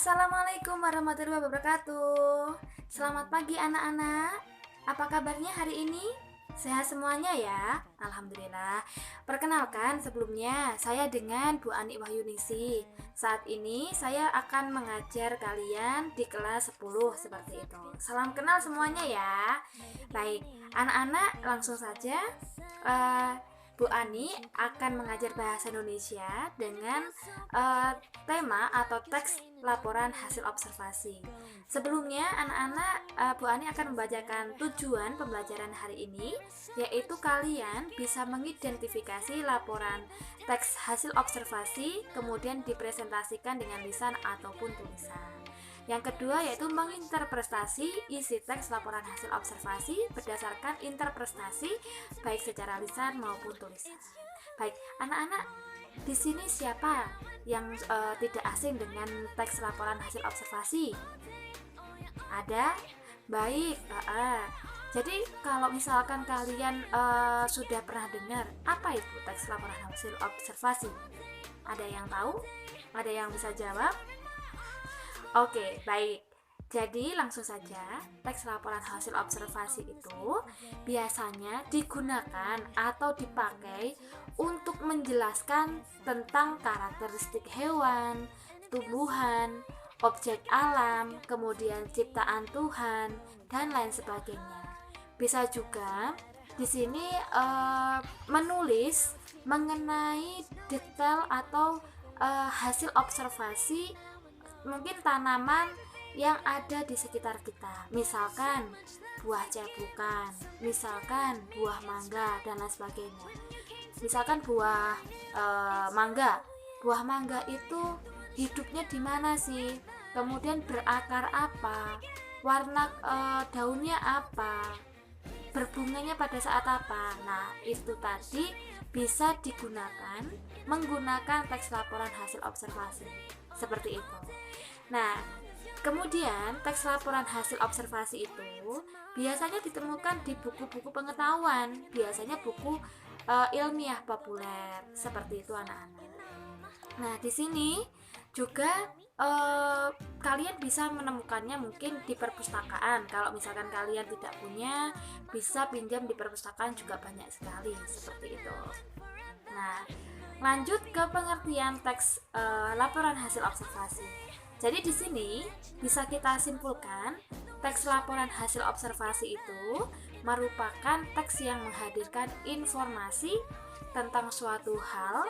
Assalamualaikum warahmatullahi wabarakatuh. Selamat pagi anak-anak. Apa kabarnya hari ini? Sehat semuanya ya? Alhamdulillah. Perkenalkan sebelumnya, saya dengan Bu Ani Wahyunisi. Saat ini saya akan mengajar kalian di kelas 10 seperti itu. Salam kenal semuanya ya. Baik, anak-anak langsung saja. Bu Ani akan mengajar bahasa Indonesia dengan tema atau teks laporan hasil observasi. Sebelumnya anak-anak, Bu Ani akan membacakan tujuan pembelajaran hari ini, yaitu kalian bisa mengidentifikasi laporan teks hasil observasi, kemudian dipresentasikan dengan lisan ataupun tulisan. Yang kedua yaitu menginterpretasi isi teks laporan hasil observasi berdasarkan interpretasi baik secara lisan maupun tulisan. Baik, anak-anak, di sini siapa yang tidak asing dengan teks laporan hasil observasi? Ada? Baik. Jadi kalau misalkan kalian sudah pernah dengar apa itu teks laporan hasil observasi? Ada yang tahu? Ada yang bisa jawab? Oke, baik. Jadi langsung saja, teks laporan hasil observasi itu biasanya digunakan atau dipakai untuk menjelaskan tentang karakteristik hewan, tumbuhan, objek alam, kemudian ciptaan Tuhan, dan lain sebagainya. Bisa juga di sini menulis mengenai detail atau hasil observasi mungkin tanaman yang ada di sekitar kita, misalkan buah cebukan, misalkan buah mangga dan lain sebagainya. Misalkan buah mangga itu hidupnya di mana sih, kemudian berakar apa, warna daunnya apa, berbunganya pada saat apa. Nah, itu tadi bisa digunakan menggunakan teks laporan hasil observasi seperti itu. Nah, kemudian teks laporan hasil observasi itu biasanya ditemukan di buku-buku pengetahuan, biasanya buku ilmiah populer seperti itu anak-anak. Nah, di sini juga kalian bisa menemukannya mungkin di perpustakaan. Kalau misalkan kalian tidak punya, bisa pinjam di perpustakaan juga banyak sekali seperti itu. Nah, lanjut ke pengertian teks laporan hasil observasi. Jadi di sini bisa kita simpulkan, teks laporan hasil observasi itu merupakan teks yang menghadirkan informasi tentang suatu hal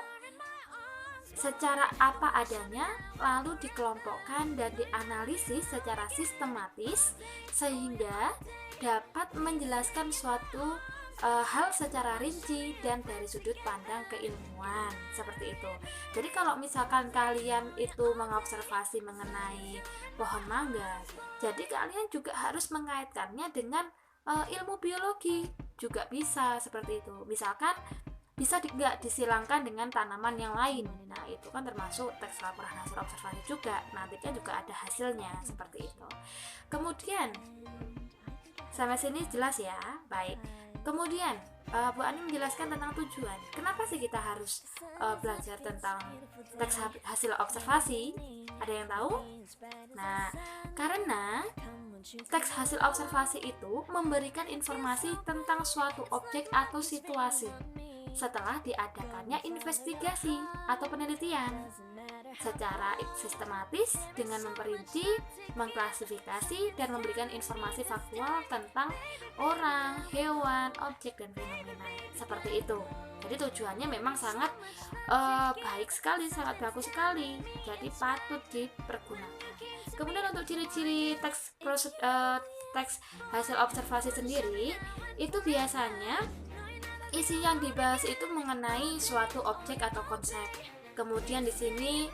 secara apa adanya, lalu dikelompokkan dan dianalisis secara sistematis sehingga dapat menjelaskan suatu hal secara rinci dan dari sudut pandang keilmuan seperti itu. Jadi kalau misalkan kalian itu mengobservasi mengenai pohon mangga, jadi kalian juga harus mengaitkannya dengan ilmu biologi juga bisa seperti itu. Misalkan bisa nggak disilangkan dengan tanaman yang lain. Nah, itu kan termasuk teks laporan hasil observasi juga. Nantinya juga ada hasilnya seperti itu. Kemudian sampai sini jelas ya? Baik. Kemudian Bu Ani menjelaskan tentang tujuan. Kenapa sih kita harus belajar tentang teks hasil observasi? Ada yang tahu? Nah, karena teks hasil observasi itu memberikan informasi tentang suatu objek atau situasi setelah diadakannya investigasi atau penelitian secara sistematis dengan memperinci, mengklasifikasi, dan memberikan informasi faktual tentang orang, hewan, objek, dan fenomena seperti itu. Jadi tujuannya memang sangat baik sekali, sangat bagus sekali. Jadi patut dipergunakan. Kemudian untuk ciri-ciri teks hasil observasi sendiri, itu biasanya isi yang dibahas itu mengenai suatu objek atau konsep. Kemudian di sini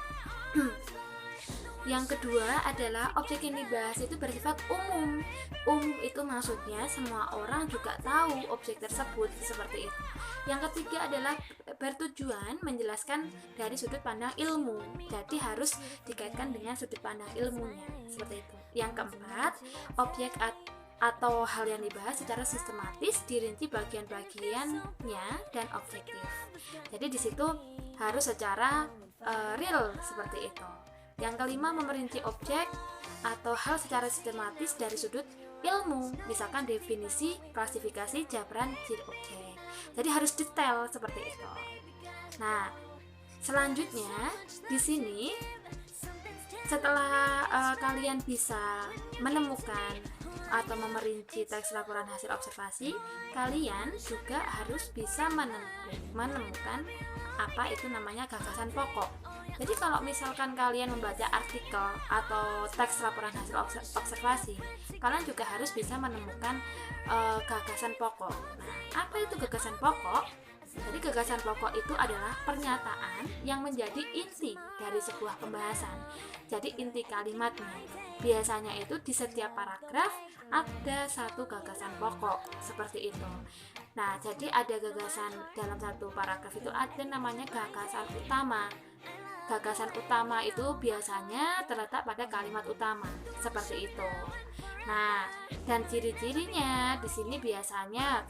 yang kedua adalah objek yang dibahas itu bersifat umum. Umum itu maksudnya semua orang juga tahu objek tersebut seperti itu. Yang ketiga adalah bertujuan menjelaskan dari sudut pandang ilmu. Jadi harus dikaitkan dengan sudut pandang ilmunya seperti itu. Yang keempat, objek atau hal yang dibahas secara sistematis, dirinci bagian-bagiannya dan objektif. Jadi di situ harus secara real seperti itu. Yang kelima, memerinci objek atau hal secara sistematis dari sudut ilmu, misalkan definisi, klasifikasi, jabaran ciri objek. Jadi harus detail seperti itu. Nah, selanjutnya di sini setelah kalian bisa menemukan atau memerinci teks laporan hasil observasi, kalian juga harus bisa menemukan apa itu namanya gagasan pokok. Jadi kalau misalkan kalian membaca artikel atau teks laporan hasil observasi, kalian juga harus bisa menemukan gagasan pokok. Nah, apa itu gagasan pokok? Jadi gagasan pokok itu adalah pernyataan yang menjadi inti dari sebuah pembahasan. Jadi inti kalimatnya. Biasanya itu di setiap paragraf ada satu gagasan pokok seperti itu. Nah, jadi ada gagasan dalam satu paragraf itu ada namanya gagasan utama. Gagasan utama itu biasanya terletak pada kalimat utama seperti itu. Nah, dan ciri-cirinya di sini biasanya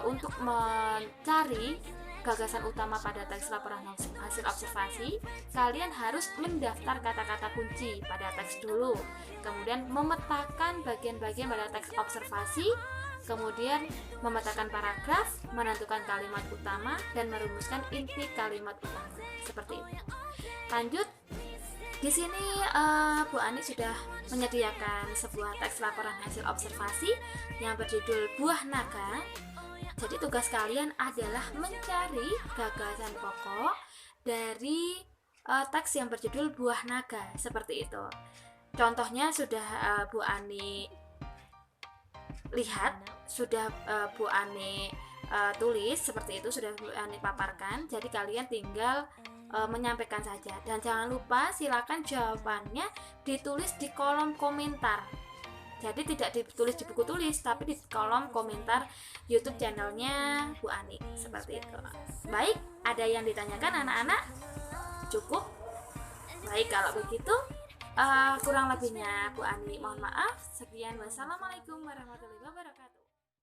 untuk mencari gagasan utama pada teks laporan hasil observasi, kalian harus mendaftar kata-kata kunci pada teks dulu, kemudian memetakan bagian-bagian pada teks observasi, kemudian memetakan paragraf, menentukan kalimat utama, dan merumuskan inti kalimat utama. Seperti itu. Lanjut, di sini Bu Ani sudah menyediakan sebuah teks laporan hasil observasi yang berjudul Buah Naga. Jadi tugas kalian adalah mencari gagasan pokok dari teks yang berjudul Buah Naga, seperti itu. Contohnya sudah Bu Ani lihat, sudah Bu Ani tulis seperti itu, sudah Bu Ani paparkan. Jadi kalian tinggal menyampaikan saja, dan jangan lupa silakan jawabannya ditulis di kolom komentar. Jadi tidak ditulis di buku tulis, tapi di kolom komentar YouTube channelnya Bu Ani, seperti itu. Baik, ada yang ditanyakan anak-anak? Cukup? Baik, kalau begitu kurang lebihnya Bu Ani mohon maaf. Sekian, wassalamualaikum warahmatullahi wabarakatuh.